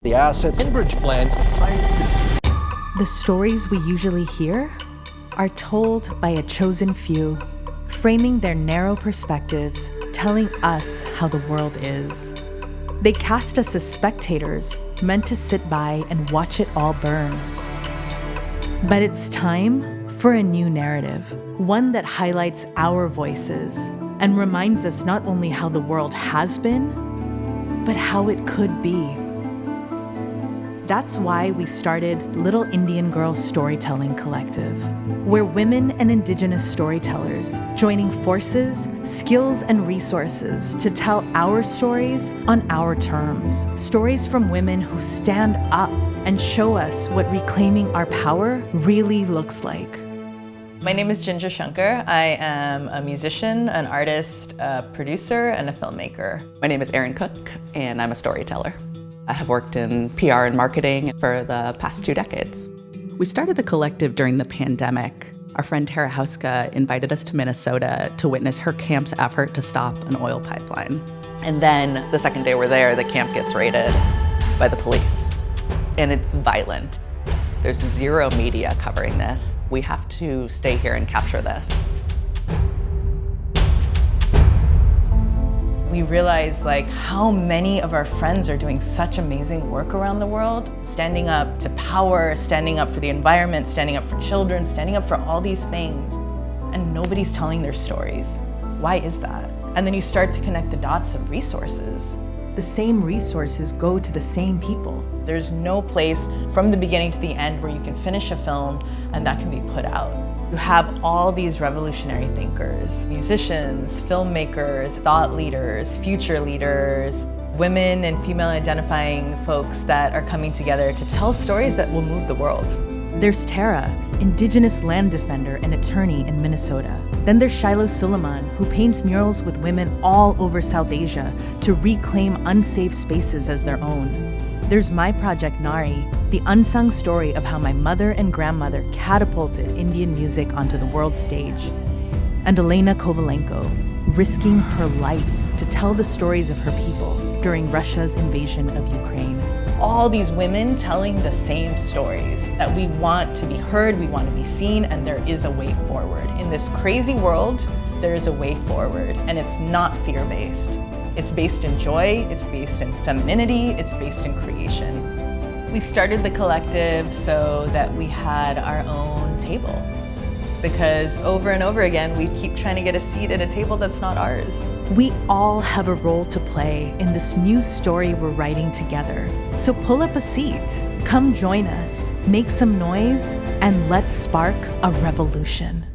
the assets, Enbridge plans. The stories we usually hear are told by a chosen few, framing their narrow perspectives, telling us how the world is. They cast us as spectators, meant to sit by and watch it all burn. But it's time for a new narrative, one that highlights our voices and reminds us not only how the world has been, but how it could be. That's why we started Little Indian Girl Storytelling Collective, where women and Indigenous storytellers joining forces, skills, and resources to tell our stories on our terms. Stories from women who stand up and show us what reclaiming our power really looks like. My name is Ginger Shankar. I am a musician, an artist, a producer, and a filmmaker. My name is Erin Cook, and I'm a storyteller. I have worked in PR and marketing for the past 2 decades. We started the collective during the pandemic. Our friend Tara Hauska invited us to Minnesota to witness her camp's effort to stop an oil pipeline. And then the second day we're there, the camp gets raided by the police. And it's violent. There's zero media covering this. We have to stay here and capture this. We realized how many of our friends are doing such amazing work around the world, standing up to power, standing up for the environment, standing up for children, standing up for all these things, and nobody's telling their stories. Why is that? And then you start to connect the dots of resources. The same resources go to the same people. There's no place from the beginning to the end where you can finish a film and that can be put out. You have all these revolutionary thinkers, musicians, filmmakers, thought leaders, future leaders, women and female identifying folks that are coming together to tell stories that will move the world. There's Tara, Indigenous land defender and attorney in Minnesota. Then there's Shiloh Suleiman, who paints murals with women all over South Asia to reclaim unsafe spaces as their own. There's my project, Nari, the unsung story of how my mother and grandmother catapulted Indian music onto the world stage. And Elena Kovalenko, risking her life to tell the stories of her people during Russia's invasion of Ukraine. All these women telling the same stories, that we want to be heard, we want to be seen, and there is a way forward. In this crazy world, there is a way forward, and it's not fear-based. It's based in joy, it's based in femininity, it's based in creation. We started the collective so that we had our own table. Because over and over again, we keep trying to get a seat at a table that's not ours. We all have a role to play in this new story we're writing together. So pull up a seat, come join us, make some noise, and let's spark a revolution.